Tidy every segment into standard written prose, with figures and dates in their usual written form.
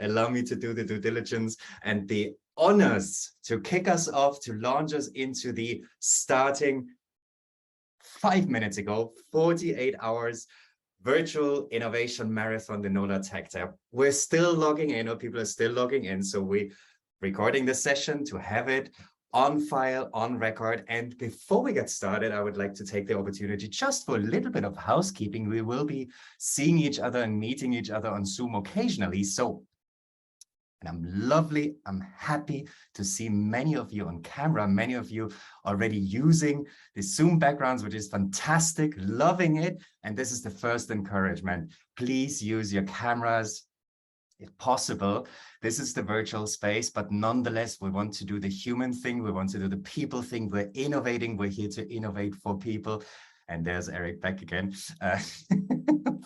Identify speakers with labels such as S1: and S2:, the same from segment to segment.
S1: allow me to do the due diligence and the honors to kick us off, to launch us into the starting 5 minutes ago, 48 hours virtual innovation marathon, the NOLA Tech Tap. We're still logging in, or people are still logging in. So we're recording the session to have it on file, on record. And before we get started, I would like to take the opportunity just for a little bit of housekeeping. We will be seeing each other and meeting each other on Zoom occasionally. And I'm happy to see many of you on camera, many of you already using the Zoom backgrounds, which is fantastic, loving it. And this is the first encouragement. Please use your cameras if possible. This is the virtual space, but nonetheless, we want to do the human thing. We want to do the people thing. We're innovating. We're here to innovate for people. And there's Eric back again.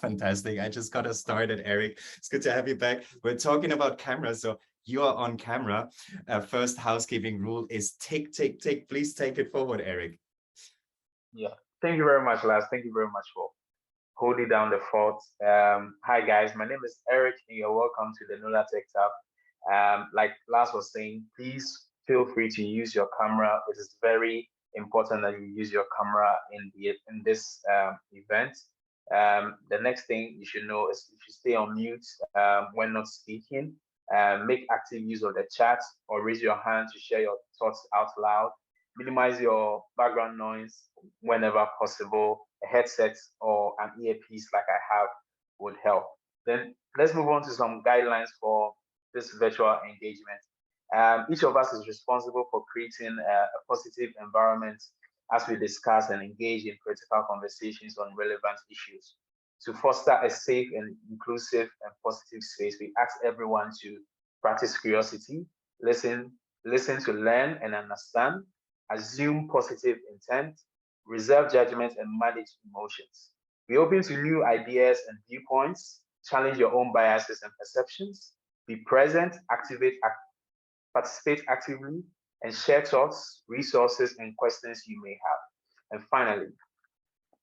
S1: Fantastic. I just got us started, Eric. It's good to have you back. We're talking about cameras, so you are on camera. First housekeeping rule is take. Please take it forward, Eric.
S2: Yeah, thank you very much, Lars. Thank you very much for holding down the fort. Hi, guys. My name is Eric, and you're welcome to the NOLA Tech Tap. Like Lars was saying, please feel free to use your camera. It is very important that you use your camera in this event. The next thing you should know is if you stay on mute when not speaking, make active use of the chat or raise your hand to share your thoughts out loud. Minimize your background noise whenever possible. A headset or an earpiece like I have would help. Then let's move on to some guidelines for this virtual engagement. Each of us is responsible for creating a positive environment as we discuss and engage in critical conversations on relevant issues. To foster a safe and inclusive and positive space, we ask everyone to practice curiosity, listen to learn and understand, assume positive intent, reserve judgment, and manage emotions. Be open to new ideas and viewpoints, challenge your own biases and perceptions, be present, participate actively, and share thoughts, resources, and questions you may have. And finally,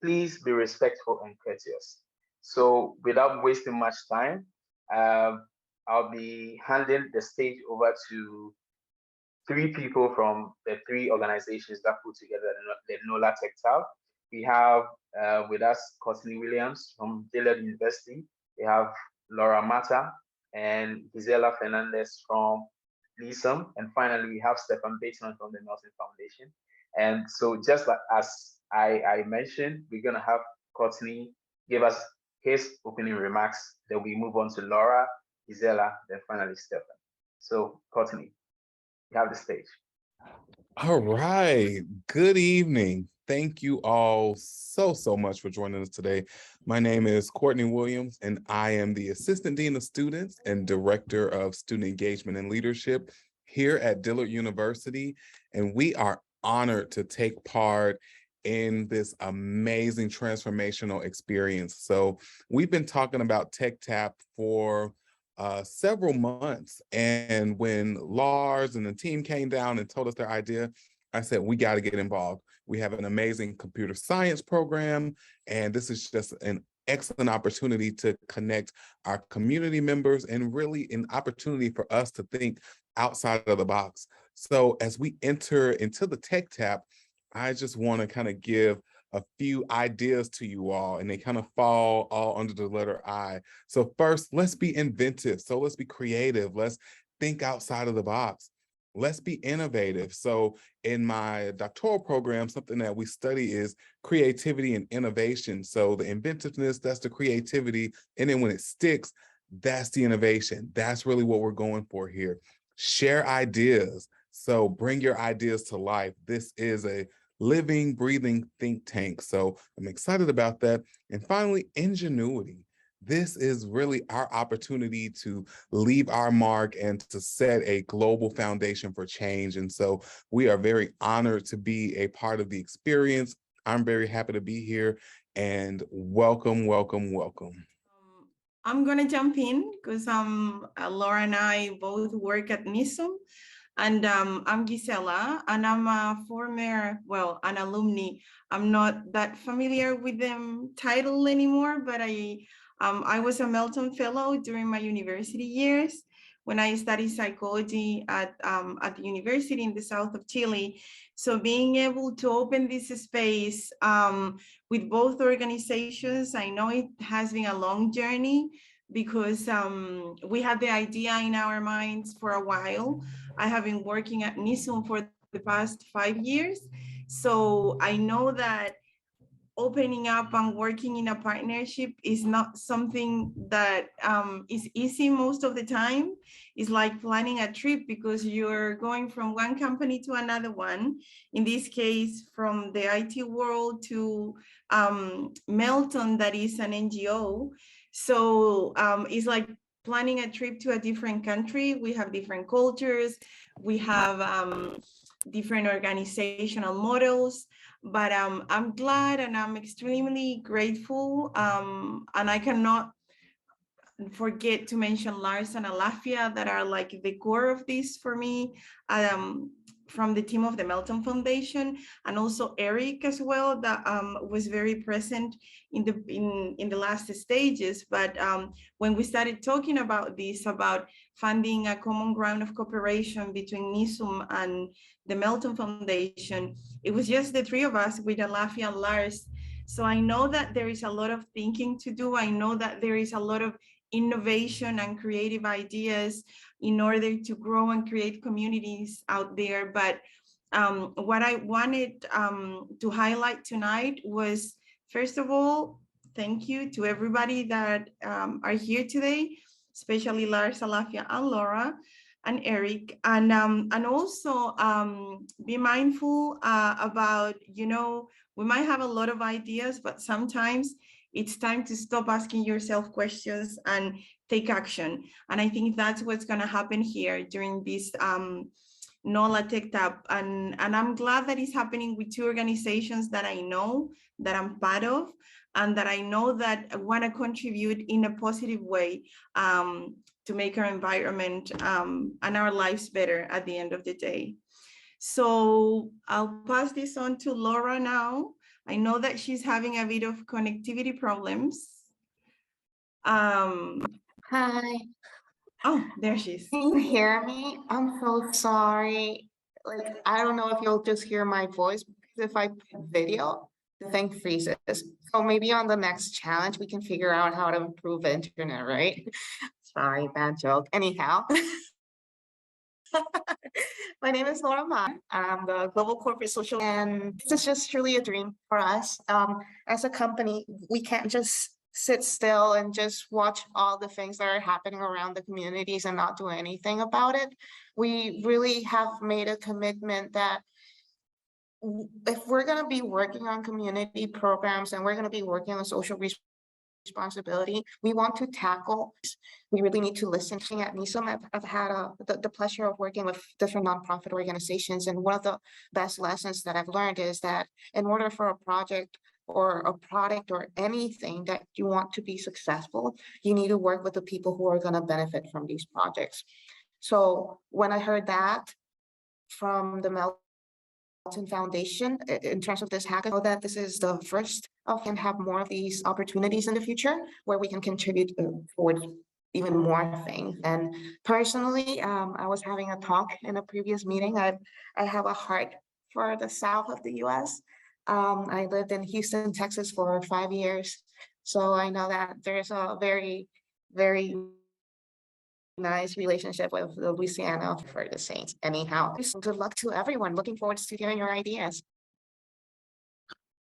S2: please be respectful and courteous. So without wasting much time, I'll be handing the stage over to 3 people from the 3 organizations that put together the NOLA Tech Tap. We have with us Courtney Williams from Dillard University. We have Laura Mata and Gisela Fernandez from LISM. And finally, we have Stefan Bateman from the Nelson Foundation. And so just like as I mentioned, we're going to have Courtney give us his opening remarks. Then we move on to Laura, Gisela, then finally Stefan. So Courtney, you have the stage.
S3: All right. Good evening. Thank you all so much for joining us today. My name is Courtney Williams, and I am the Assistant Dean of Students and Director of Student Engagement and Leadership here at Dillard University. And we are honored to take part in this amazing transformational experience. So we've been talking about Tech Tap for several months. And when Lars and the team came down and told us their idea, I said, we got to get involved. We have an amazing computer science program, and this is just an excellent opportunity to connect our community members and really an opportunity for us to think outside of the box. So as we enter into the Tech Tap, I just want to kind of give a few ideas to you all, and they kind of fall all under the letter I. So first, let's be inventive. So let's be creative. Let's think outside of the box. Let's be innovative. So in my doctoral program, something that we study is creativity and innovation. So the inventiveness, that's the creativity. And then when it sticks, that's the innovation. That's really what we're going for here. Share ideas. So bring your ideas to life. This is a living, breathing think tank. So I'm excited about that. And finally, ingenuity. This is really our opportunity to leave our mark and to set a global foundation for change. And so we are very honored to be a part of the experience. I'm very happy to be here, and welcome.
S4: I'm going to jump in because Laura and I both work at NISM. And I'm Gisela, and I'm a an alumni. I'm not that familiar with the title anymore, but I was a Melton Fellow during my university years. when I studied psychology at the university in the south of Chile. So being able to open this space with both organizations, I know it has been a long journey because we had the idea in our minds for a while. I have been working at NISUM for the past 5 years. So I know that opening up and working in a partnership is not something that is easy most of the time. It's like planning a trip because you're going from one company to another one. In this case, from the IT world to Melton, that is an NGO. So it's like planning a trip to a different country. We have different cultures. We have different organizational models. But I'm glad and I'm extremely grateful. And I cannot forget to mention Lars and Alafia that are like the core of this for me, from the team of the Melton Foundation, and also Eric as well, that was very present in the last stages. But when we started talking about this, about funding a common ground of cooperation between NISUM and the Melton Foundation, it was just the three of us with Alafia and Lars. So I know that there is a lot of thinking to do. I know that there is a lot of innovation and creative ideas in order to grow and create communities out there. But what I wanted to highlight tonight was, first of all, thank you to everybody that are here today, especially Lars, Alafia, and Laura, and Eric, and also be mindful about, we might have a lot of ideas, but sometimes it's time to stop asking yourself questions and take action. And I think that's what's going to happen here during this NOLA Tech Tap. And I'm glad that it's happening with two organizations that I know, that I'm part of, and that I know that want to contribute in a positive way to make our environment and our lives better at the end of the day. So I'll pass this on to Laura now. I know that she's having a bit of connectivity problems.
S5: Hi.
S4: Oh, there she is.
S5: Can you hear me? I'm so sorry. Like, I don't know if you'll just hear my voice, because if I put video, the thing freezes. So maybe on the next challenge, we can figure out how to improve the internet, right? Sorry, bad joke. Anyhow. My name is Laura Ma. I'm the Global Corporate Social, and this is just truly a dream for us. As a company, we can't just sit still and just watch all the things that are happening around the communities and not do anything about it. We really have made a commitment that if we're going to be working on community programs and we're going to be working on social responsibility, we want to tackle. We really need to listen. At NISUM, I've had the pleasure of working with different nonprofit organizations, and one of the best lessons that I've learned is that in order for a project or a product or anything that you want to be successful, you need to work with the people who are going to benefit from these projects. So when I heard that from the Melton Foundation in terms of this hackathon, that this is the first of can have more of these opportunities in the future where we can contribute towards even more things. And personally, I was having a talk in a previous meeting. I have a heart for the south of the US. I lived in Houston, Texas for 5 years. So I know that there's a very, very nice relationship with Louisiana for the Saints. Anyhow, good luck to everyone. Looking forward to hearing your ideas.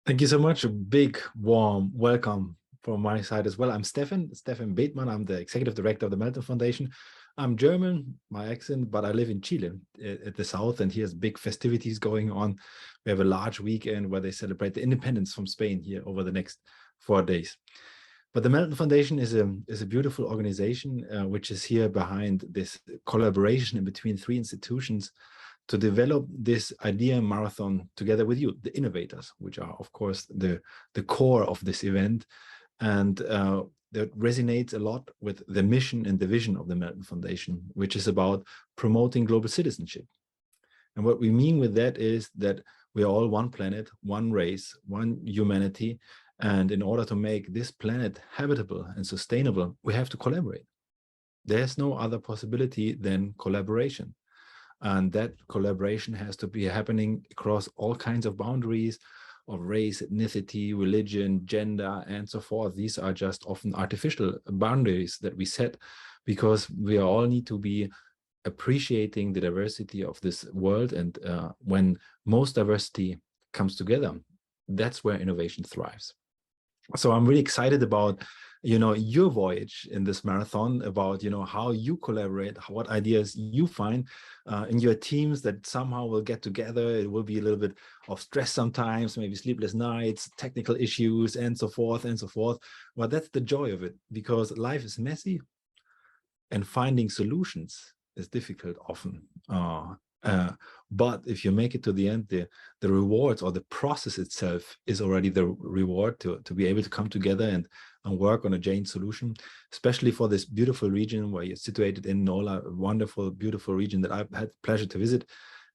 S6: Thank you so much. A big, warm welcome from my side as well. I'm Stefan Bethmann. I'm the Executive Director of the Melton Foundation. I'm German, my accent, but I live in Chile at the south, and here's big festivities going on. We have a large weekend where they celebrate the independence from Spain here over the next 4 days. But the Melton Foundation is a beautiful organization which is here behind this collaboration in between 3 institutions to develop this idea marathon together with you, the innovators, which are, of course, the core of this event. And that resonates a lot with the mission and the vision of the Melton Foundation, which is about promoting global citizenship. And what we mean with that is that we are all one planet, one race, one humanity. And in order to make this planet habitable and sustainable, we have to collaborate. There's no other possibility than collaboration. And that collaboration has to be happening across all kinds of boundaries of race, ethnicity, religion, gender, and so forth. These are just often artificial boundaries that we set because we all need to be appreciating the diversity of this world. And when most diversity comes together, that's where innovation thrives. So I'm really excited about, your voyage in this marathon, about, how you collaborate, what ideas you find in your teams that somehow will get together. It will be a little bit of stress sometimes, maybe sleepless nights, technical issues, and so forth and so forth. But that's the joy of it, because life is messy and finding solutions is difficult often. But if you make it to the end, the rewards or the process itself is already the reward to be able to come together and work on a joint solution, especially for this beautiful region where you're situated in NOLA, a wonderful, beautiful region that I've had the pleasure to visit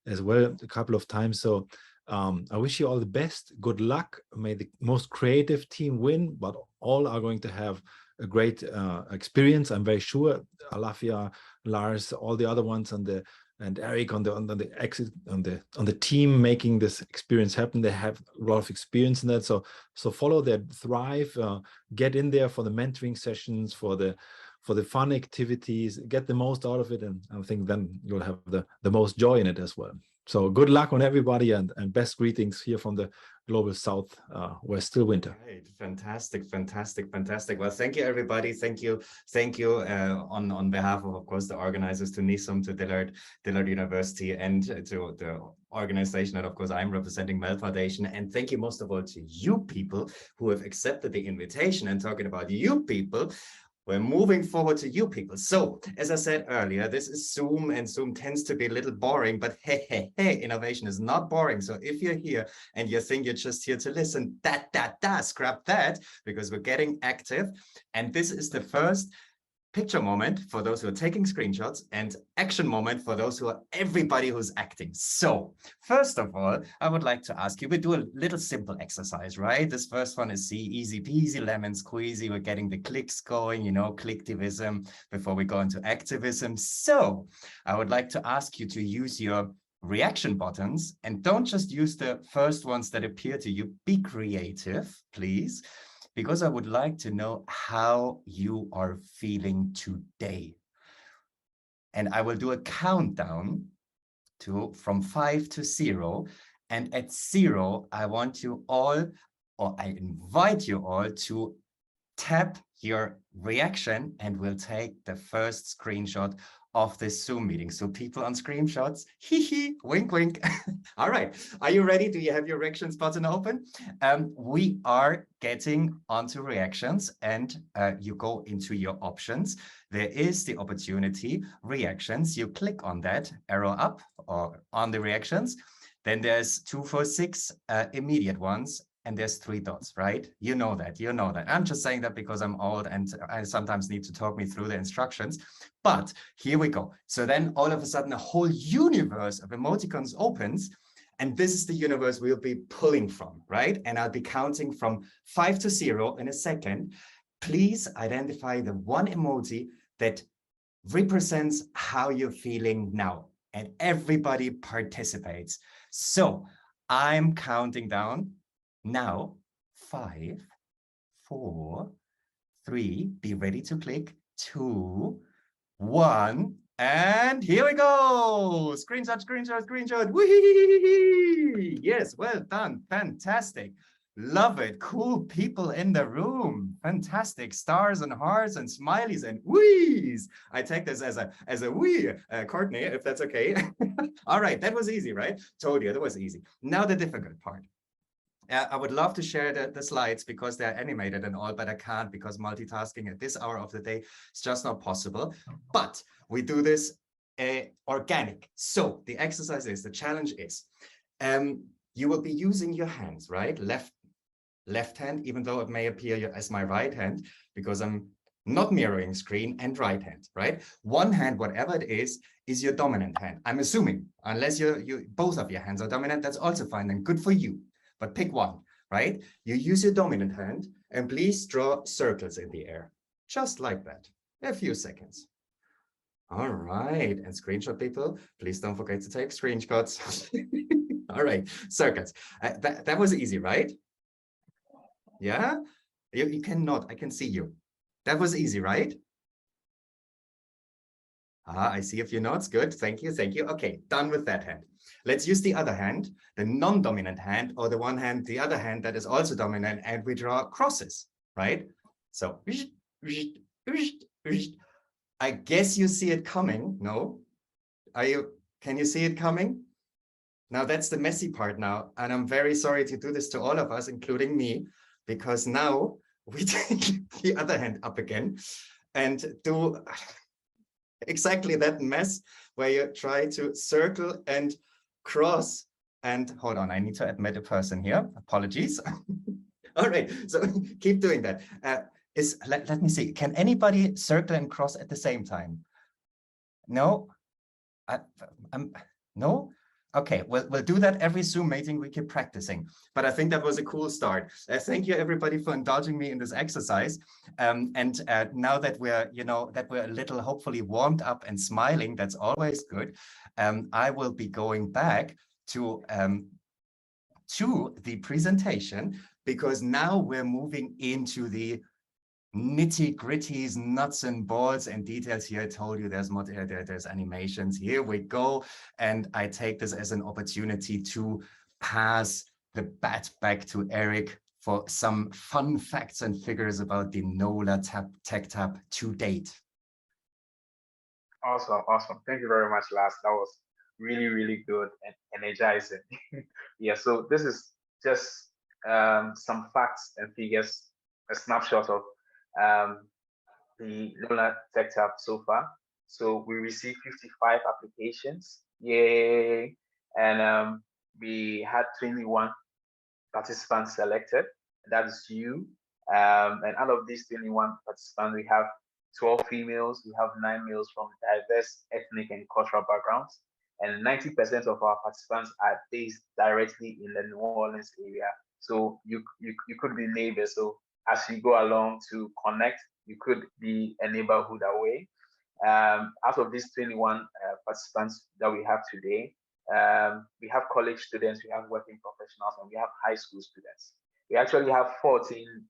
S6: as well a couple of times. So I wish you all the best. Good luck. May the most creative team win, but all are going to have a great experience. I'm very sure. Alafia, Lars, all the other ones, and Eric on the team making this experience happen. They have a lot of experience in that. So follow their thrive. Get in there for the mentoring sessions, for the fun activities. Get the most out of it, and I think then you'll have the most joy in it as well. So good luck on everybody, and best greetings here from the global south, where it's still winter.
S1: Great. Fantastic. Well, thank you, everybody. Thank you on behalf of course, the organizers, to NISUM, to Dillard University, and to the organization that, of course, I'm representing, MEL Foundation. And thank you most of all to you people who have accepted the invitation. And talking about you people, we're moving forward to you people. So, as I said earlier, this is Zoom, and Zoom tends to be a little boring, but hey, innovation is not boring. So if you're here and you think you're just here to listen, scrap that, because we're getting active. And this is the first picture moment for those who are taking screenshots, and action moment for those who are everybody who's acting. So first of all, I would like to ask you, we do a little simple exercise, right? This first one is easy peasy, lemon squeezy. We're getting the clicks going, clicktivism before we go into activism. So I would like to ask you to use your reaction buttons, and don't just use the first ones that appear to you. Be creative, please, because I would like to know how you are feeling today. And I will do a countdown from 5 to 0. And at 0, I want you all, or I invite you all, to tap your reaction, and we'll take the first screenshot of this Zoom meeting. So people on screenshots, wink, wink. All right, are you ready? Do you have your reactions button open? We are getting onto reactions, and you go into your options. There is the opportunity, reactions. You click on that arrow up or on the reactions. Then there's 2, 4, 6 immediate ones. And there's 3 dots, right? You know that. I'm just saying that because I'm old and I sometimes need to talk me through the instructions. But here we go. So then all of a sudden, a whole universe of emoticons opens. And this is the universe we'll be pulling from, right? And I'll be counting from 5 to 0 in a second. Please identify the one emoji that represents how you're feeling now. And everybody participates. So I'm counting down. Now, 5, 4, 3, be ready to click, 2, 1, and here we go. Screenshot. Whee! Yes, well done. Fantastic. Love it. Cool people in the room. Fantastic. Stars and hearts and smileys and whees. I take this as a wee, Courtney, if that's okay. All right, that was easy, right? Told you, that was easy. Now the difficult part. I would love to share the slides because they're animated and all, but I can't because multitasking at this hour of the day is just not possible. But we do this organic. So the exercise is, the challenge is, you will be using your hands, right? Left hand, even though it may appear as my right hand, because I'm not mirroring screen, and right hand, right? One hand, whatever it is your dominant hand. I'm assuming, unless you both of your hands are dominant, that's also fine and good for you. But pick one, right? You use your dominant hand, and please draw circles in the air, just like that, a few seconds. All right, and screenshot people, please don't forget to take screenshots. All right, circuits. That was easy, right? Yeah, you cannot, I can see you. That was easy, right? Ah, I see a few notes. Good. Thank you. Thank you. Okay, done with that hand. Let's use the other hand, the non-dominant hand, or the one hand, the other hand that is also dominant, and we draw crosses, right? So, I guess you see it coming. No? Can you see it coming? Now that's the messy part now. And I'm very sorry to do this to all of us, including me, because now we take the other hand up again and do exactly that mess where you try to circle and cross. And hold on, I need to admit a person here. Apologies. All right, so keep doing that. Let me see. Can anybody circle and cross at the same time? No? No? Okay, we'll do that every Zoom meeting. We keep practicing, but I think that was a cool start. Thank you everybody for indulging me in this exercise. Now that we're, a little hopefully warmed up and smiling, that's always good. I will be going back to the presentation, because now we're moving into the nitty-gritties, nuts and bolts and details. Here I told you there's animations. Here we go. And I take this as an opportunity to pass the bat back to Eric for some fun facts and figures about the NOLA Tech Tap to date.
S2: Awesome. Thank you very much, Lars. That was really, really good and energizing. Yeah, so this is just some facts and figures, a snapshot of the NOLA Tech Tap so far. So we received 55 applications, yay! And we had 21 participants selected. That is you. And out of these 21 participants, we have 12 females, we have 9 males from diverse ethnic and cultural backgrounds, and 90% of our participants are based directly in the New Orleans area. So you could be neighbors. So as you go along to connect, you could be a neighborhood away. Out of these 21 participants that we have today, we have college students, we have working professionals, and we have high school students. We actually have 14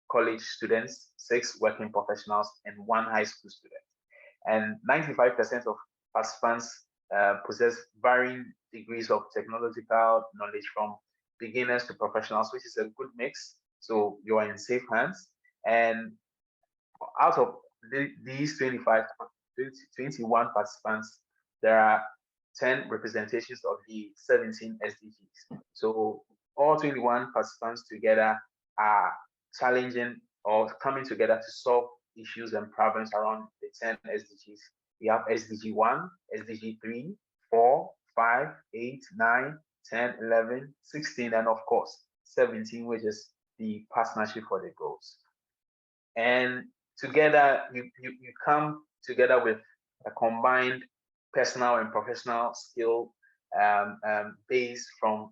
S2: college students, 6 working professionals, and 1 high school student. And 95% of participants possess varying degrees of technological knowledge, from beginners to professionals, which is a good mix. So you are in safe hands. And out of these 21 participants, there are 10 representations of the 17 SDGs. So all 21 participants together are challenging or coming together to solve issues and problems around the 10 SDGs. We have SDG 1, SDG 3, 4, 5, 8, 9, 10, 11, 16, and of course, 17, which is the partnership for the goals. And together, you come together with a combined personal and professional skill based from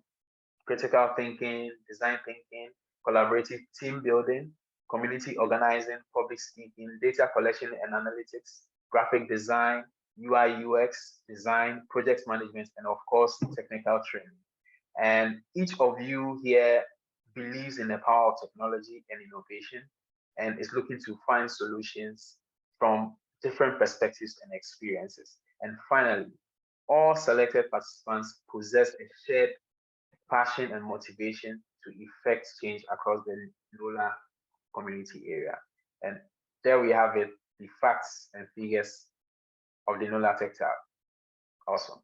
S2: critical thinking, design thinking, collaborative team building, community organizing, public speaking, data collection and analytics, graphic design, UI UX design, project management, and of course, technical training. And each of you here believes in the power of technology and innovation, and is looking to find solutions from different perspectives and experiences. And finally, all selected participants possess a shared passion and motivation to effect change across the NOLA community area. And there we have it, the facts and figures of the NOLA Tech Tap. Awesome.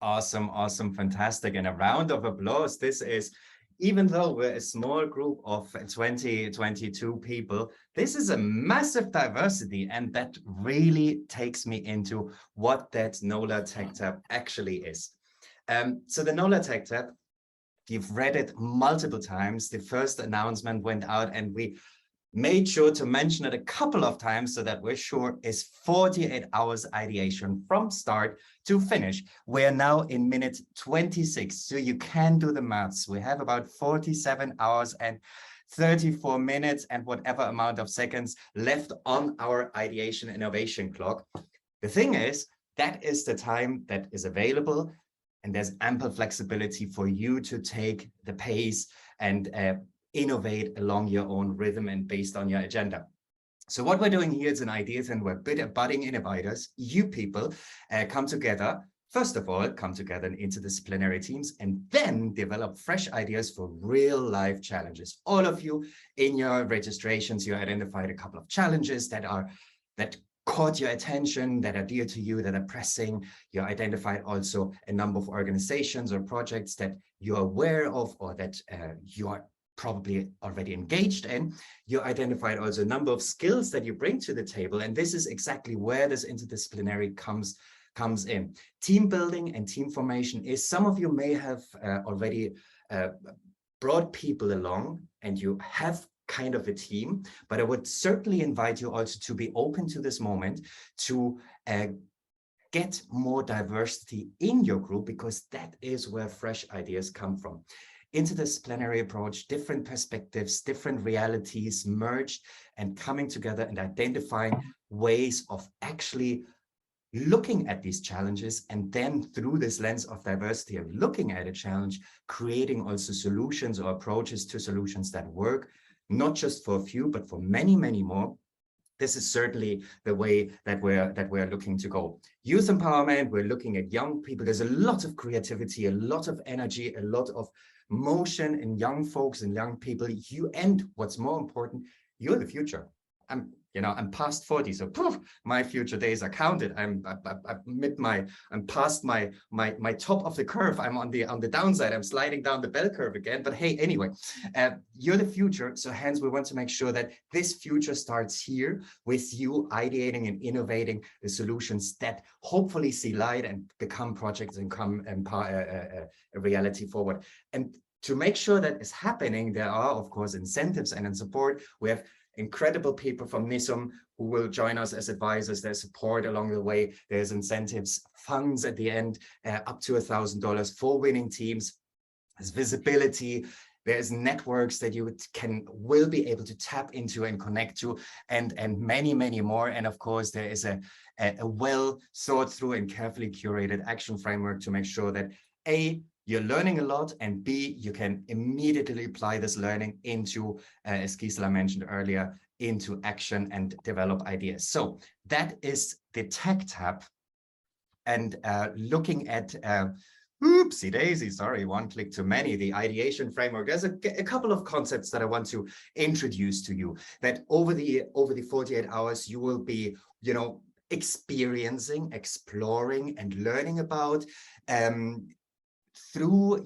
S1: Awesome, fantastic. And a round of applause. This is, even though we're a small group of 22 people, this is a massive diversity, and that really takes me into what that NOLA Tech Tap actually is. So the NOLA Tech Tap, you've read it multiple times. The first announcement went out and we made sure to mention it a couple of times so that we're sure is 48 hours ideation from start to finish. We're now in minute 26, so you can do the maths. We have about 47 hours, and 34 minutes and whatever amount of seconds left on our ideation innovation clock. The thing is, that is the time that is available, and there's ample flexibility for you to take the pace and innovate along your own rhythm and based on your agenda. So what we're doing here is an Ideathon, we're budding innovators, you people come together. First of all, come together in interdisciplinary teams and then develop fresh ideas for real life challenges. All of you in your registrations, you identified a couple of challenges that caught your attention, that are dear to you, that are pressing. You identified also a number of organizations or projects that you're aware of or that you are probably already engaged in. You identified also a number of skills that you bring to the table. And this is exactly where this interdisciplinary comes in. Team building and team formation is, some of you may have already brought people along and you have kind of a team, but I would certainly invite you also to be open to this moment to get more diversity in your group, because that is where fresh ideas come from. Interdisciplinary approach, different perspectives, different realities merged and coming together and identifying ways of actually looking at these challenges, and then through this lens of diversity of looking at a challenge, creating also solutions or approaches to solutions that work, not just for a few, but for many, many more. This is certainly the way that we're looking to go. Youth empowerment, we're looking at young people. There's a lot of creativity, a lot of energy, a lot of motion in young folks and young people. And what's more important, you're the future. I'm past 40, so poof, my future days are counted. I'm past my top of the curve. I'm on the downside. I'm sliding down the bell curve again. But hey, anyway, you're the future. So hence, we want to make sure that this future starts here with you ideating and innovating the solutions that hopefully see light and become projects and come a reality forward. And to make sure that is happening, there are, of course, incentives and in support. We have incredible people from NISUM who will join us as advisors. There's support along the way. There's incentives, funds at the end, up to $1,000 for winning teams. There's visibility. There's networks that you will be able to tap into and connect to, and many, many more. And of course, there is a well thought through and carefully curated action framework to make sure that A, you're learning a lot, and B, you can immediately apply this learning into, as Gisela mentioned earlier, into action and develop ideas. So that is the Tech Tap. And looking at, oopsie daisy, sorry, one click too many, the ideation framework. There's a couple of concepts that I want to introduce to you, that over the 48 hours, you will be, experiencing, exploring, and learning about, through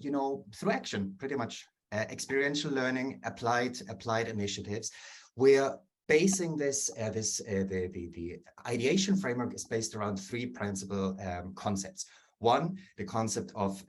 S1: action, pretty much experiential learning, applied initiatives. We're basing this, the ideation framework is based around three principal concepts. One, the concept of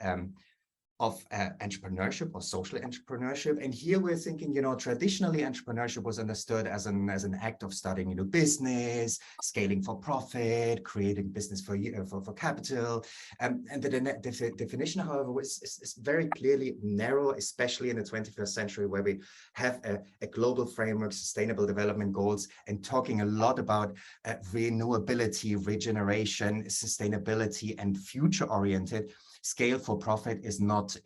S1: entrepreneurship or social entrepreneurship. And here we're thinking, traditionally entrepreneurship was understood as an act of starting business, scaling for profit, creating business for capital. And the definition, however, is very clearly narrow, especially in the 21st century, where we have a global framework, sustainable development goals, and talking a lot about renewability, regeneration, sustainability, and future-oriented. Scale for profit is not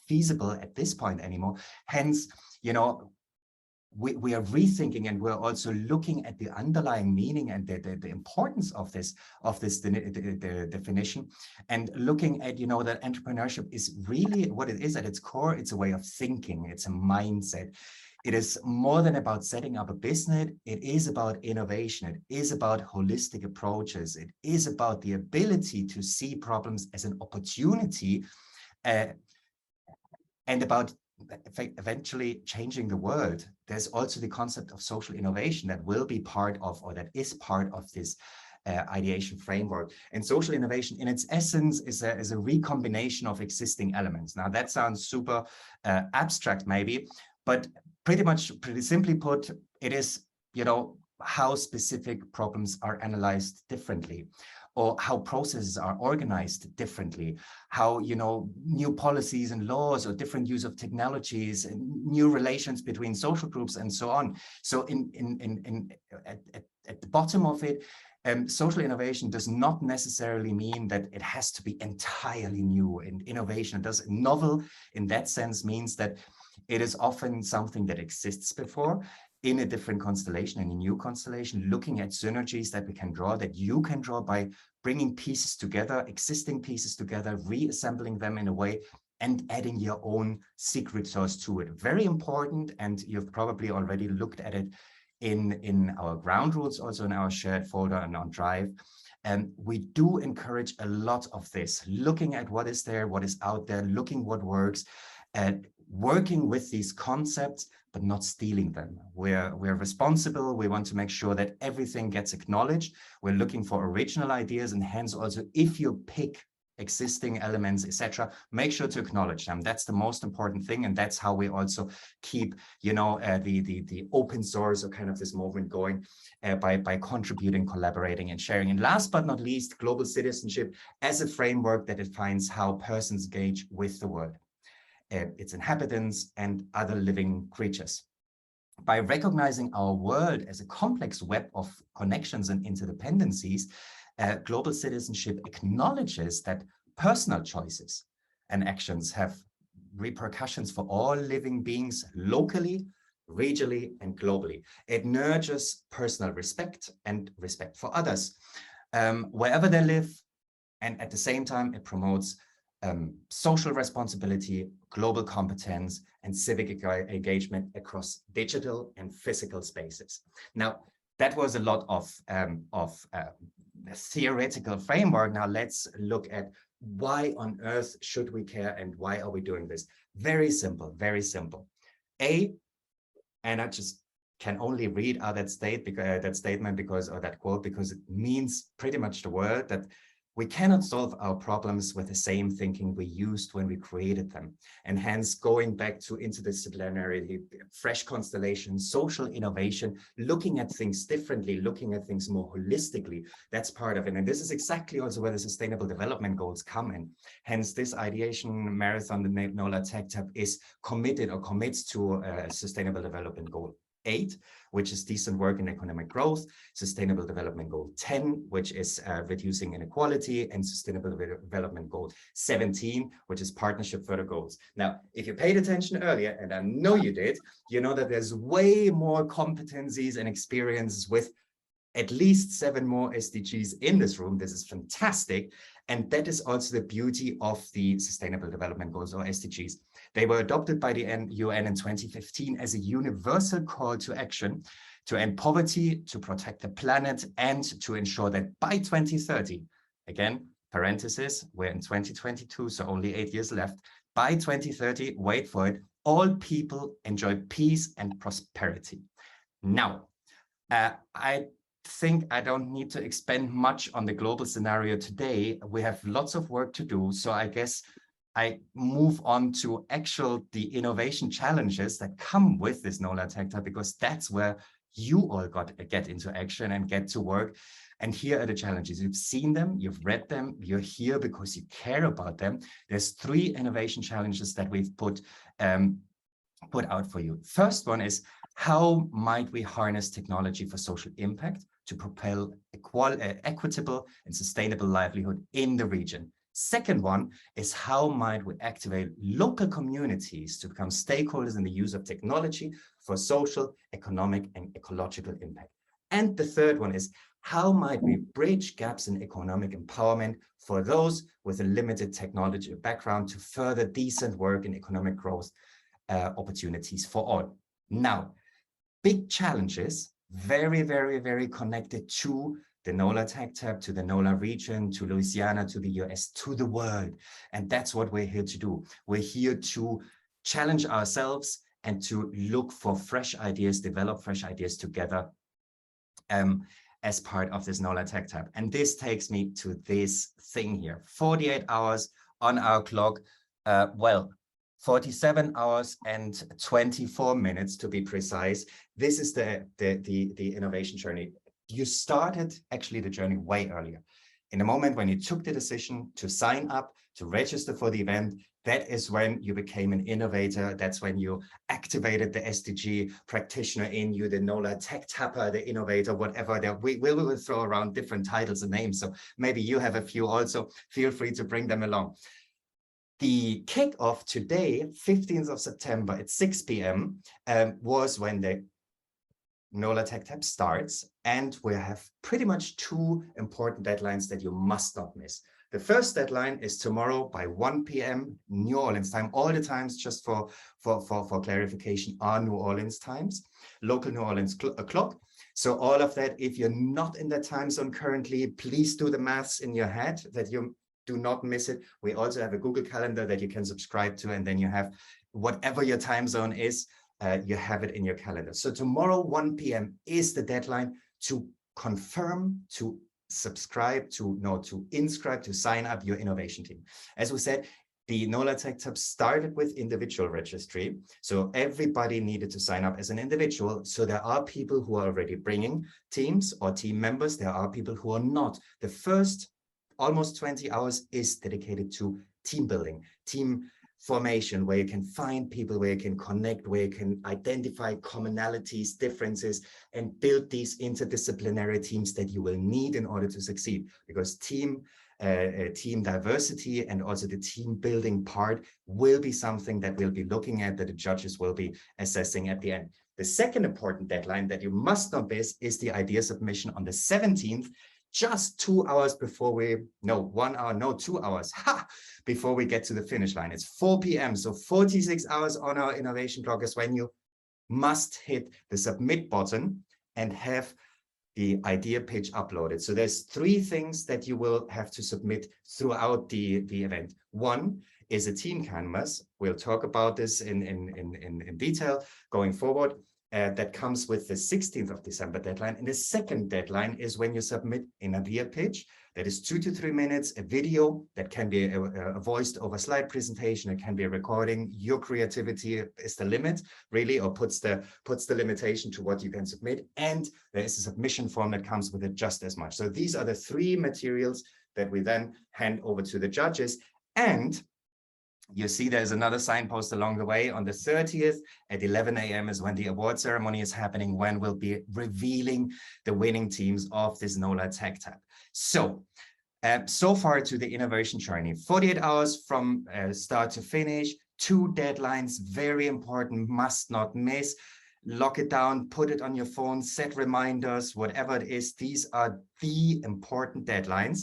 S1: feasible at this point anymore. Hence, we are rethinking, and we're also looking at the underlying meaning and the importance of this the definition, and looking at that entrepreneurship is really what it is at its core. It's a way of thinking. It's a mindset. It is more than about setting up a business. It is about innovation. It is about holistic approaches. It is about the ability to see problems as an opportunity, and about eventually changing the world. There's also the concept of social innovation that will be part of, or that is part of, this ideation framework. And social innovation in its essence is a recombination of existing elements. Now that sounds super abstract maybe, but pretty simply put, it is, how specific problems are analyzed differently, or how processes are organized differently, how, you know, new policies and laws or different use of technologies and new relations between social groups and so on. So at the bottom of it, social innovation does not necessarily mean that it has to be entirely new. And innovation does novel in that sense means that it is often something that exists before in a different constellation, in a new constellation, looking at synergies that we can draw, that you can draw by bringing pieces together, existing pieces together, reassembling them in a way, and adding your own secret sauce to it. Very important, and you've probably already looked at it in our ground rules, also in our shared folder and on Drive. And we do encourage a lot of this, looking at what is there, what is out there, looking what works, and working with these concepts, but not stealing them. We're responsible. We want to make sure that everything gets acknowledged. We're looking for original ideas, and hence also, if you pick existing elements, etc., make sure to acknowledge them. That's the most important thing, and that's how we also keep, you know, the open source or kind of this movement going by contributing, collaborating, and sharing. And last but not least, global citizenship as a framework that defines how persons engage with the world, its inhabitants, and other living creatures. By recognizing our world as a complex web of connections and interdependencies, global citizenship acknowledges that personal choices and actions have repercussions for all living beings locally, regionally, and globally. It nurtures personal respect and respect for others, wherever they live, and at the same time, it promotes social responsibility, global competence, and civic engagement across digital and physical spaces. Now, that was a lot of theoretical framework. Now let's look at why on earth should we care and why are we doing this? Very simple, very simple. And I just can only read out that statement because, or that quote, because it means pretty much the word that we cannot solve our problems with the same thinking we used when we created them. And hence, going back to interdisciplinarity, fresh constellation, social innovation, looking at things differently, looking at things more holistically, that's part of it. And this is exactly also where the Sustainable Development Goals come in. Hence, this ideation marathon, the NOLA Tech Tap, is committed or commits to a Sustainable Development Goal 8, which is decent work in economic growth, Sustainable Development Goal 10, which is reducing inequality, and Sustainable Development Goal 17, which is partnership further goals. Now, if you paid attention earlier, and I know you did, you know that there's way more competencies and experiences with at least 7 more SDGs in this room. This is fantastic. And that is also the beauty of the Sustainable Development Goals, or SDGs. They were adopted by the UN in 2015 as a universal call to action to end poverty, to protect the planet, and to ensure that by 2030, again, parenthesis, we're in 2022, so only 8 years left, by 2030, wait for it, all people enjoy peace and prosperity. Now, I think I don't need to expand much on the global scenario today. We have lots of work to do. So I guess I move on to the innovation challenges that come with this NOLA Tech Tap, because that's where you all get into action and get to work. And here are the challenges. You've seen them, you've read them, you're here because you care about them. There's 3 innovation challenges that we've put out for you. First one is, how might we harness technology for social impact to propel equitable and sustainable livelihood in the region? Second one is, how might we activate local communities to become stakeholders in the use of technology for social, economic, and ecological impact? And the third one is, how might we bridge gaps in economic empowerment for those with a limited technology background to further decent work in economic growth opportunities for all? Now, big challenges, very, very, very connected to the NOLA Tech Tap, to the NOLA region, to Louisiana, to the US, to the world. And that's what we're here to do. We're here to challenge ourselves and to look for fresh ideas, develop fresh ideas together as part of this NOLA Tech Tap. And this takes me to this thing here, 48 hours on our clock. 47 hours and 24 minutes to be precise. This is the innovation journey. You started actually the journey way earlier. in the moment when you took the decision to sign up, to register for the event, that is when you became an innovator. That's when you activated the SDG practitioner in you, the NOLA Tech Tapper, the innovator, whatever. We will throw around different titles and names. So maybe you have a few also. Feel free to bring them along. The kickoff today, 15th of September at 6 p.m. Was when the NOLA Tech Tap starts, and we have pretty much two important deadlines that you must not miss. The first deadline is tomorrow by 1 p.m. New Orleans time. All the times, just for clarification, are New Orleans times, local New Orleans clock. So all of that, if you're not in that time zone currently, please do the maths in your head that you do not miss it. We also have a Google Calendar that you can subscribe to, and then you have whatever your time zone is, you have it in your calendar. So tomorrow, 1 p.m. is the deadline to confirm, to subscribe, to inscribe, to sign up your innovation team. As we said, the NOLA Tech Tap started with individual registry. So everybody needed to sign up as an individual. So there are people who are already bringing teams or team members. There are people who are not. The first almost 20 hours is dedicated to team building, team formation, where you can find people, where you can connect, where you can identify commonalities, differences, and build these interdisciplinary teams that you will need in order to succeed. Because team diversity and also the team building part will be something that we'll be looking at, that the judges will be assessing at the end. The second important deadline that you must not miss is the idea submission on the 17th, just 2 hours before 2 hours before we get to the finish line. It's 4 p.m. So 46 hours on our innovation clock is when you must hit the submit button and have the idea pitch uploaded. So there's 3 things that you will have to submit throughout the event. One is a team canvas. We'll talk about this in detail going forward. That comes with the 16th of December deadline. And the second deadline is when you submit an idea pitch. That is 2 to 3 minutes, a video that can be a voiced over slide presentation. It can be a recording. Your creativity is the limit, really, or puts the limitation to what you can submit. And there is a submission form that comes with it just as much. So these are the 3 materials that we then hand over to the judges. And you see there's another signpost along the way. On the 30th at 11 a.m. is when the award ceremony is happening, when we'll be revealing the winning teams of this NOLA Tech Tap. So far to the innovation journey, 48 hours from start to finish, 2 deadlines, very important, must not miss. Lock it down, put it on your phone, set reminders, whatever it is. These are the important deadlines.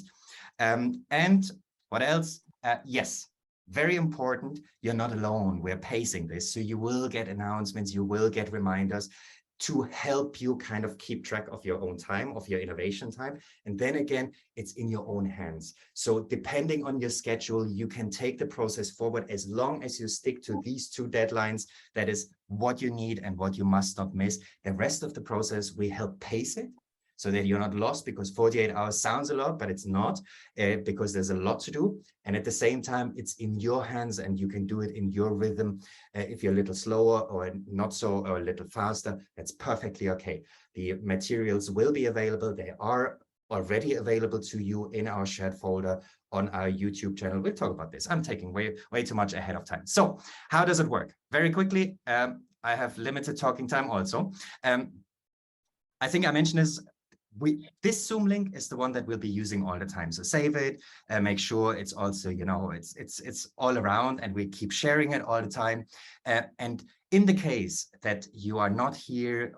S1: And what else? Yes. Very important, you're not alone. We're pacing this. So you will get announcements, you will get reminders to help you kind of keep track of your own time, of your innovation time. And then again, it's in your own hands. So depending on your schedule, you can take the process forward as long as you stick to these 2 deadlines. That is what you need and what you must not miss. The rest of the process, we help pace it, so that you're not lost, because 48 hours sounds a lot, but it's not, because there's a lot to do. And at the same time, it's in your hands and you can do it in your rhythm. If you're a little slower or not so, or a little faster, that's perfectly okay. The materials will be available. They are already available to you in our shared folder on our YouTube channel. We'll talk about this. I'm taking way too much ahead of time. So how does it work? Very quickly, I have limited talking time also. I think I mentioned this. This Zoom link is the one that we'll be using all the time. So save it, make sure it's also, it's all around, and we keep sharing it all the time. And in the case that you are not here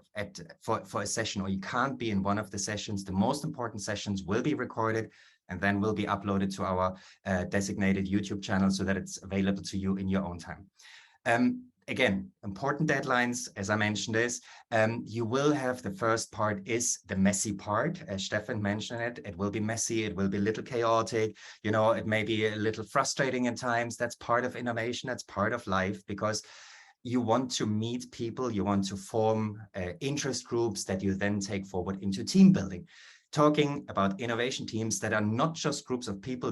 S1: for a session, or you can't be in one of the sessions, the most important sessions will be recorded and then will be uploaded to our designated YouTube channel so that it's available to you in your own time. Again, important deadlines, as I mentioned this, you will have the first part is the messy part, as Stefan mentioned it. It will be messy, it will be a little chaotic, it may be a little frustrating at times. That's part of innovation, that's part of life, because you want to meet people, you want to form interest groups that you then take forward into team building. Talking about innovation teams that are not just groups of people,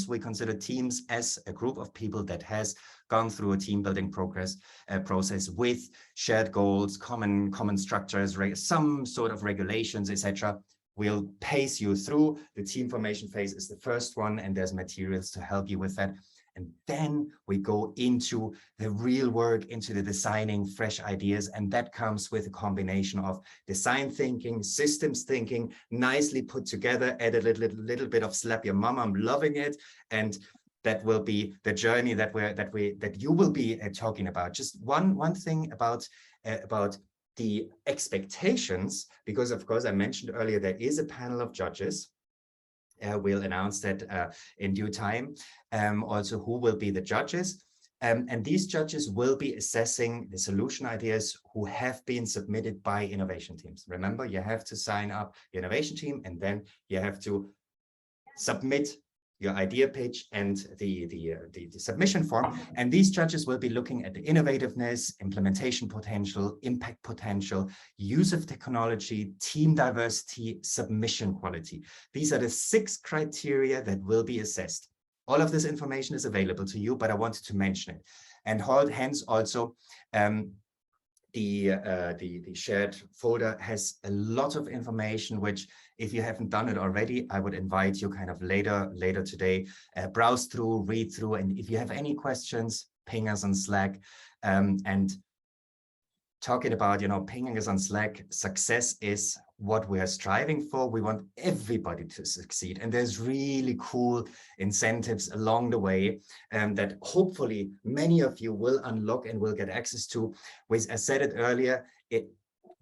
S1: we consider teams as a group of people that has gone through a team building process with shared goals, common structures, some sort of regulations, etc. we'll pace you through. The team formation phase is the first one, and there's materials to help you with that. And then we go into the real work, into the designing fresh ideas. And that comes with a combination of design thinking, systems thinking, nicely put together, add a little bit of slap your mama, I'm loving it. And that will be the journey that you will be talking about. Just one thing about the expectations, because of course I mentioned earlier, there is a panel of judges. We'll announce that in due time, also who will be the judges. And these judges will be assessing the solution ideas who have been submitted by innovation teams. Remember, you have to sign up your innovation team, and then you have to submit your idea pitch and the submission form. And these judges will be looking at the innovativeness, implementation potential, impact potential, use of technology, team diversity, submission quality. These are the 6 criteria that will be assessed. All of this information is available to you, but I wanted to mention it. And hence also, the shared folder has a lot of information, which if you haven't done it already, I would invite you kind of later today, browse through, read through. And if you have any questions, ping us on Slack. And talking about, pinging us on Slack, success is what we are striving for. We want everybody to succeed. And there's really cool incentives along the way that hopefully many of you will unlock and will get access to. Which, I said it earlier,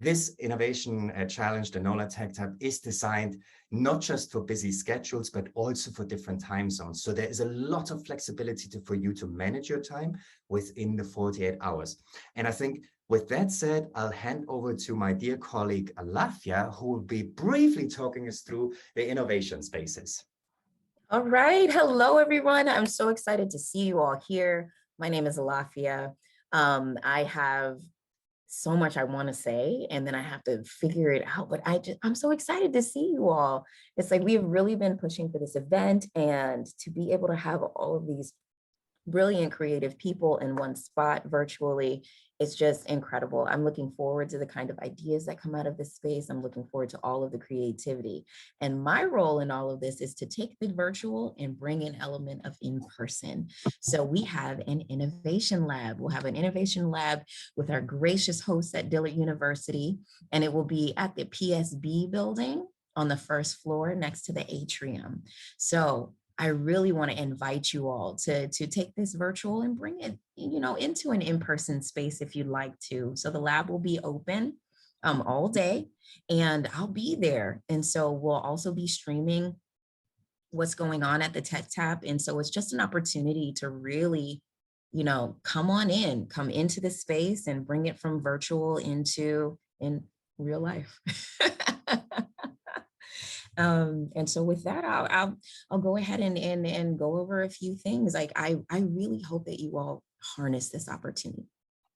S1: this innovation challenge, the NOLA Tech Tap, is designed not just for busy schedules, but also for different time zones. So there is a lot of flexibility for you to manage your time within the 48 hours. And I think with that said, I'll hand over to my dear colleague, Alafia, who will be briefly talking us through the innovation spaces.
S7: All right. Hello, everyone. I'm so excited to see you all here. My name is Alafia. I have so much I want to say, and then I have to figure it out, but I'm so excited to see you all. It's like we've really been pushing for this event, and to be able to have all of these brilliant creative people in one spot virtually, it's just incredible. I'm looking forward to the kind of ideas that come out of this space. I'm looking forward to all of the creativity. And my role in all of this is to take the virtual and bring an element of in-person. So we have an innovation lab. We'll have an innovation lab with our gracious hosts at Dillard University, and it will be at the PSB building on the first floor next to the atrium. So I really want to invite you all to take this virtual and bring it, into an in-person space if you'd like to. So the lab will be open all day, and I'll be there. And so we'll also be streaming what's going on at the Tech Tap. And so it's just an opportunity to really, come into the space and bring it from virtual in real life. And so with that, I'll go ahead and go over a few things. Like I really hope that you all harness this opportunity,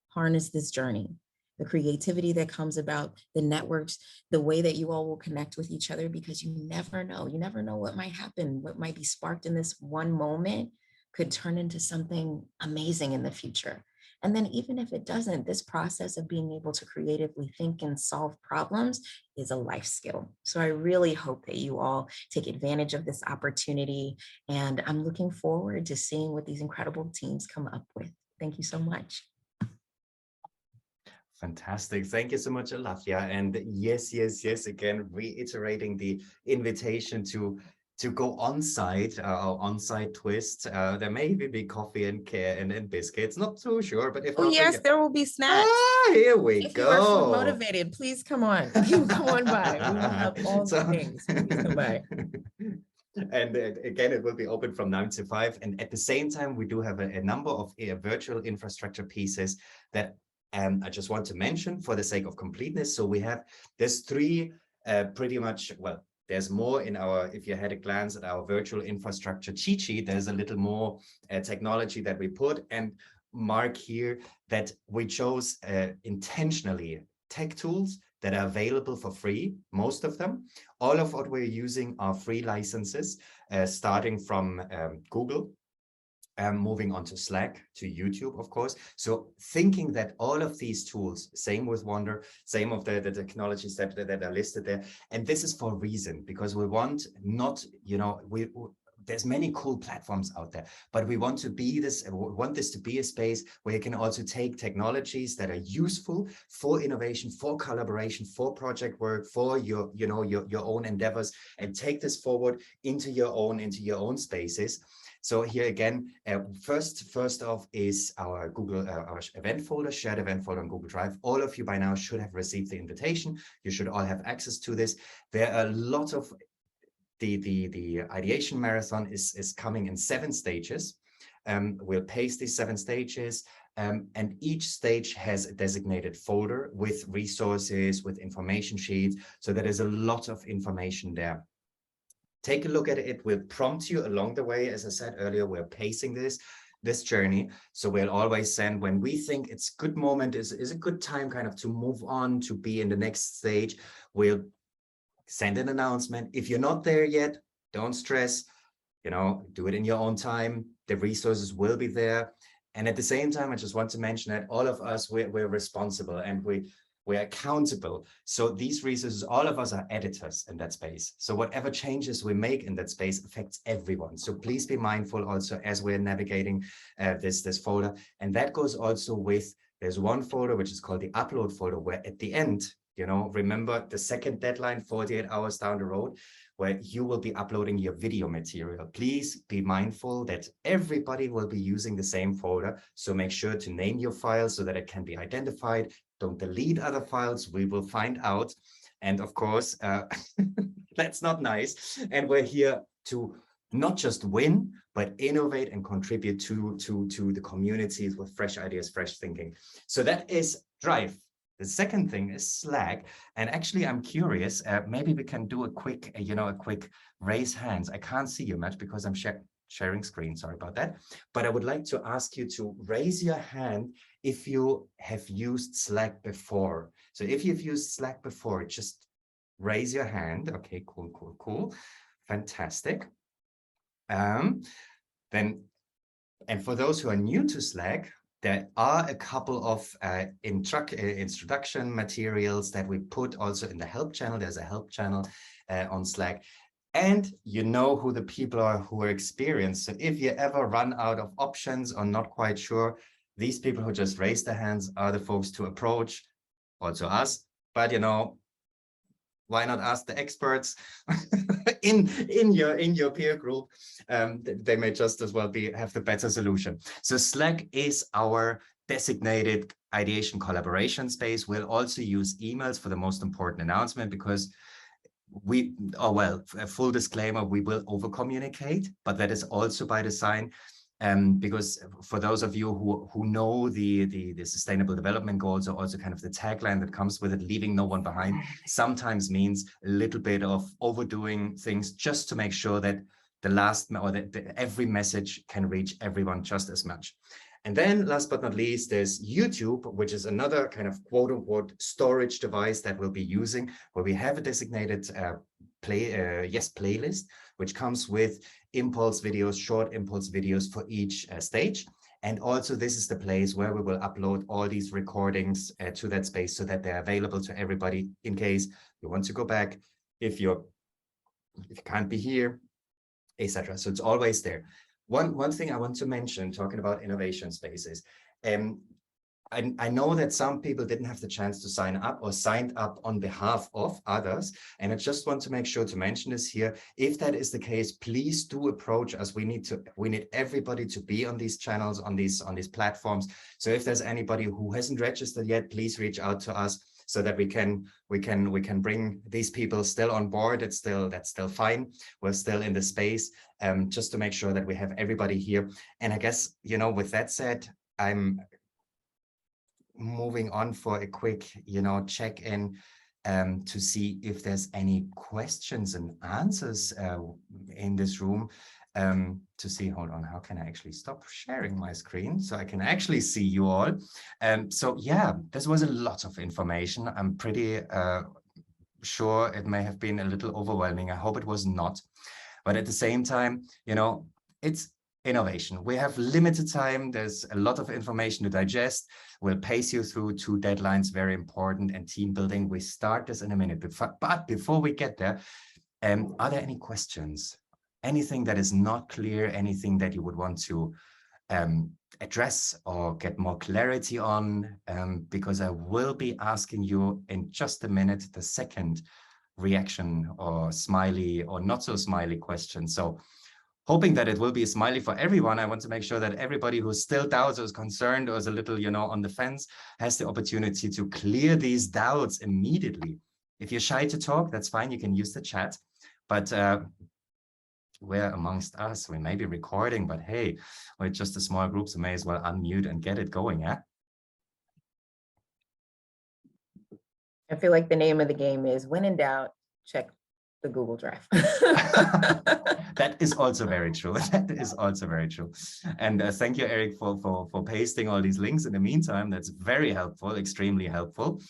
S7: harness this journey, the creativity that comes about, the networks, the way that you all will connect with each other, because you never know what might happen, what might be sparked in this one moment could turn into something amazing in the future. And then even if it doesn't, this process of being able to creatively think and solve problems is a life skill. So I really hope that you all take advantage of this opportunity. And I'm looking forward to seeing what these incredible teams come up with. Thank you so much.
S1: Fantastic. Thank you so much, Alafia. And yes, again, reiterating the invitation to go on-site, on-site twist. There may even be coffee and biscuits, not too sure, but if not,
S7: yes, there will be snacks.
S1: Here we
S7: if
S1: go.
S7: If you are food motivated, please come on. Come on by. We will have all the things. Please come by.
S1: And again, it will be open from 9 to 5. And at the same time, we do have a number of virtual infrastructure pieces that I just want to mention for the sake of completeness. So there's 3 pretty much, well, there's more in if you had a glance at our virtual infrastructure cheat sheet, there's a little more technology that we put and mark here that we chose intentionally tech tools that are available for free, most of them. All of what we're using are free licenses, starting from Google. moving on to Slack, to YouTube, of course. So thinking that all of these tools, same with Wonder, same of the technologies that are listed there. And this is for a reason, because we want not, there's many cool platforms out there, but we want this to be a space where you can also take technologies that are useful for innovation, for collaboration, for project work, for your own endeavors, and take this forward into your own spaces. So here again, first off is our Google our event folder, shared event folder on Google Drive. All of you by now should have received the invitation. You should all have access to this. There are a lot of the ideation marathon is coming in 7 stages. We'll paste these 7 stages, and each stage has a designated folder with resources, with information sheets. So there is a lot of information there. Take a look at it. It will prompt you along the way. As I said earlier, we're pacing this journey. So we'll always send, when we think it's a good moment, is a good time kind of to move on, to be in the next stage, we'll send an announcement. If you're not there yet, don't stress, do it in your own time. The resources will be there. And at the same time, I just want to mention that all of us, we're responsible and we're accountable. So these resources, all of us are editors in that space. So whatever changes we make in that space affects everyone. So please be mindful also as we're navigating this folder. And that goes also with, there's one folder, which is called the upload folder, where at the end, remember the second deadline, 48 hours down the road, where you will be uploading your video material. Please be mindful that everybody will be using the same folder. So make sure to name your file so that it can be identified. Don't delete other files. We will find out. And of course, that's not nice. And we're here to not just win, but innovate and contribute to the communities with fresh ideas, fresh thinking. So that is Drive. The second thing is Slack. And actually, I'm curious, maybe we can do a quick raise hands. I can't see you much because I'm sharing screen. Sorry about that. But I would like to ask you to raise your hand if you have used Slack before. So if you've used Slack before, just raise your hand. Okay, cool. Fantastic. And for those who are new to Slack, there are a couple of introduction materials that we put also in the help channel. There's a help channel on Slack. And you know who the people are who are experienced. So if you ever run out of options or not quite sure, these people who just raised their hands are the folks to approach, also us. But why not ask the experts in your peer group? They may just as well have the better solution. So Slack is our designated ideation collaboration space. We'll also use emails for the most important announcement, because full disclaimer, we will over communicate, but that is also by design. Because for those of you who know the sustainable development goals, are also kind of the tagline that comes with it, leaving no one behind, sometimes means a little bit of overdoing things just to make sure that every message can reach everyone just as much. And then last but not least, there's YouTube, which is another kind of quote unquote storage device that we'll be using, where we have a designated playlist, which comes with impulse videos, short impulse videos for each stage. And also this is the place where we will upload all these recordings to that space so that they're available to everybody in case you want to go back, if you can't be here, etc. So it's always there. One thing I want to mention, talking about innovation spaces, I know that some people didn't have the chance to sign up or signed up on behalf of others. And I just want to make sure to mention this here. If that is the case, please do approach us. We need everybody to be on these channels, on these platforms. So if there's anybody who hasn't registered yet, please reach out to us so that we can bring these people still on board. That's still fine. We're still in the space, just to make sure that we have everybody here. And I guess, with that said, I'm moving on for a quick, check-in to see if there's any questions and answers in this room. To see, hold on, how can I actually stop sharing my screen so I can actually see you all? So yeah, this was a lot of information. I'm pretty sure it may have been a little overwhelming. I hope it was not. But at the same time, it's innovation. We have limited time. There's a lot of information to digest. We'll pace you through 2 deadlines, very important, and team building. We start this in a minute. But before we get there, are there any questions? Anything that is not clear, anything that you would want to address or get more clarity on? Because I will be asking you in just a minute the second reaction or smiley or not so smiley question. So hoping that it will be a smiley for everyone, I want to make sure that everybody who still doubts or is concerned or is a little, on the fence has the opportunity to clear these doubts immediately. If you're shy to talk, that's fine. You can use the chat, but we're amongst us. We may be recording, but hey, we're just a small group, so may as well unmute and get it going, yeah?
S7: I feel like the name of the game is when in doubt, check the Google Drive.
S1: That is also very true. That is also very true. And thank you, Eric, for pasting all these links in the meantime. That's very helpful, extremely helpful.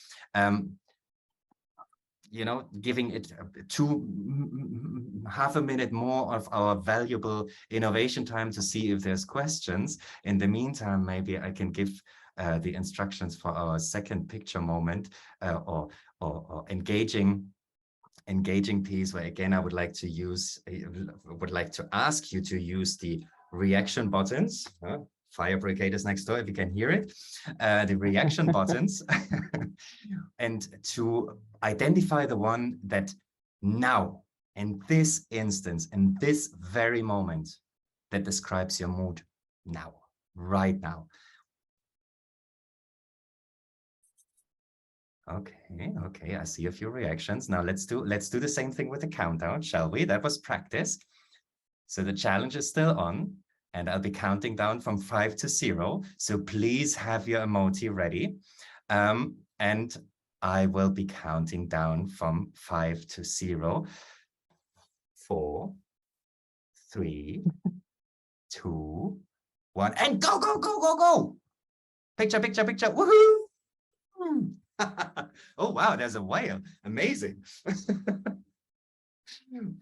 S1: Giving it half a minute more of our valuable innovation time to see if there's questions. In the meantime, maybe I can give the instructions for our second picture moment or engaging piece, where again I would like to ask you to use the reaction buttons. Fire brigade is next door if you can hear it. The reaction buttons and to identify the one that now, in this instance, in this very moment, that describes your mood now, right now. Okay, I see a few reactions. Now let's do the same thing with the countdown, shall we? That was practice. So the challenge is still on, and I'll be counting down from 5 to 0. So please have your emoji ready. And I will be counting down from 5 to 0. 4, 3, 2, 1, and go, go, go, go, go. Picture, picture, picture. Woohoo! Oh, wow, there's a whale. Amazing.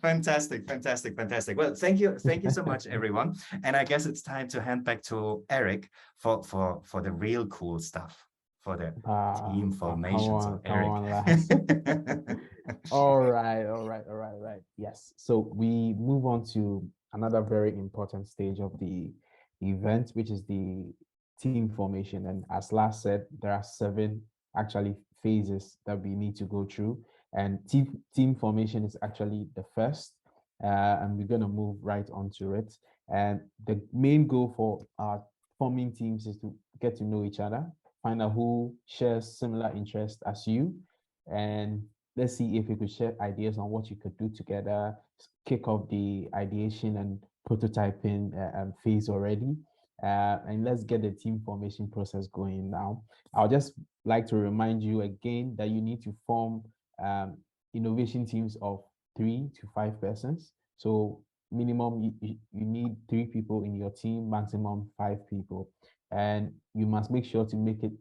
S1: Fantastic, fantastic, fantastic. Well, thank you so much, everyone. And I guess it's time to hand back to Eric for the real cool stuff, for the team formation. So, Eric.
S8: All right. Yes. So we move on to another very important stage of the event, which is the team formation. And as Lars said, there are 7 actually phases that we need to go through, and team formation is actually the first, and we're going to move right onto it. And the main goal for our forming teams is to get to know each other, find out who shares similar interests as you, and let's see if we could share ideas on what you could do together, kick off the ideation and prototyping phase already. And let's get the team formation process going now. I'll just like to remind you again that you need to form innovation teams of 3 to 5 persons. So minimum, you need 3 people in your team, maximum 5 people. And you must make sure to make it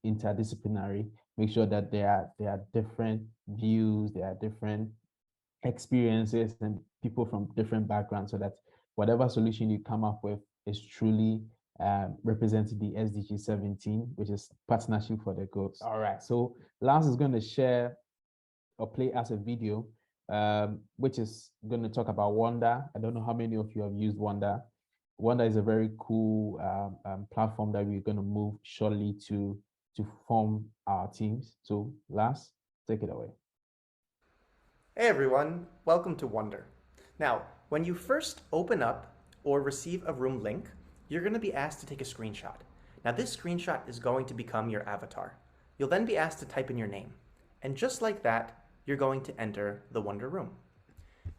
S8: interdisciplinary. Make sure that there are different views, there are different experiences and people from different backgrounds, so that whatever solution you come up with is truly representing the SDG 17, which is partnership for the goals. All right, so Lars is going to share or play us a video, which is going to talk about Wonder. I don't know how many of you have used Wonder. Wonder is a very cool platform that we're going to move shortly to form our teams. So Lars, take it away.
S9: Hey everyone, welcome to Wonder. Now, when you first open up or receive a room link, you're going to be asked to take a screenshot. Now this screenshot is going to become your avatar. You'll then be asked to type in your name. And just like that, you're going to enter the Wonder room.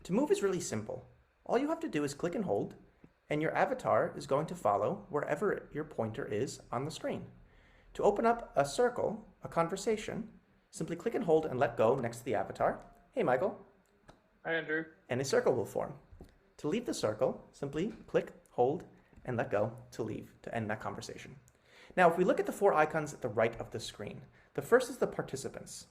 S9: To move is really simple. All you have to do is click and hold, and your avatar is going to follow wherever your pointer is on the screen. To open up a circle, a conversation, simply click and hold and let go next to the avatar. Hey Michael.
S2: Hi Andrew.
S9: And a circle will form. To leave the circle, simply click, hold, and let go to leave, to end that conversation. Now, if we look at the 4 icons at the right of the screen, the first is the participants.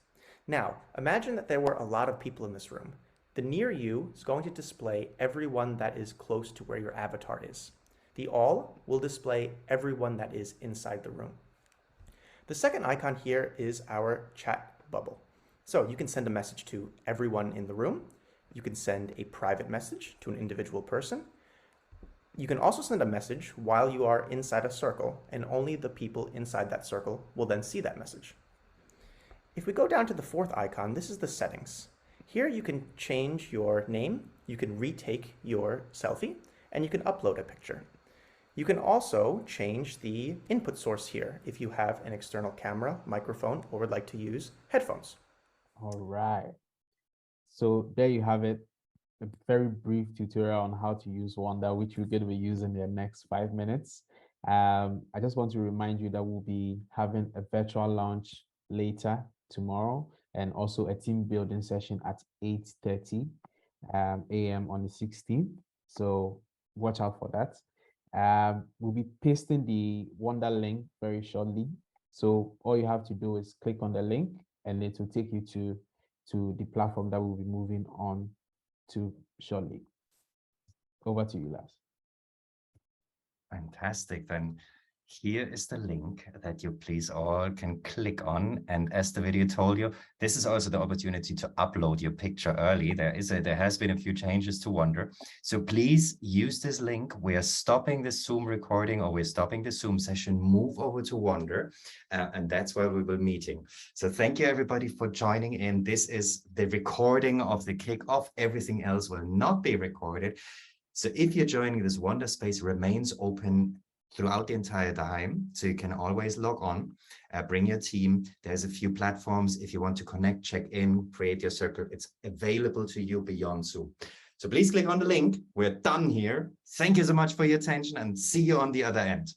S9: Now, imagine that there were a lot of people in this room. The near you is going to display everyone that is close to where your avatar is. The all will display everyone that is inside the room. The second icon here is our chat bubble. So you can send a message to everyone in the room. You can send a private message to an individual person. You can also send a message while you are inside a circle, and only the people inside that circle will then see that message. If we go down to the fourth icon, this is the settings. Here you can change your name, you can retake your selfie, and you can upload a picture. You can also change the input source here if you have an external camera, microphone, or would like to use headphones.
S8: All right. So there you have it. A very brief tutorial on how to use Wonder, which we're going to be using in the next 5 minutes. I just want to remind you that we'll be having a virtual launch later tomorrow, and also a team building session at 8:30 a.m. on the 16th. So watch out for that. We'll be pasting the Wonder link very shortly. So all you have to do is click on the link, and it will take you to the platform that we'll be moving on to shortly. Over to you, Lars.
S1: Fantastic. Then here is the link that you please all can click on. And as the video told you, this is also the opportunity to upload your picture early. There has been a few changes to Wonder. So please use this link. We are stopping the Zoom recording, or we're stopping the Zoom session. Move over to Wonder, and that's where we will be meeting. So thank you everybody for joining in. This is the recording of the kickoff. Everything else will not be recorded. So if you're joining, this Wonder space remains open throughout the entire time, so you can always log on, bring your team. There's a few platforms if you want to connect, check in, create your circle. It's available to you beyond Zoom. So please click on the link. We're done here. Thank you so much for your attention, and see you on the other end.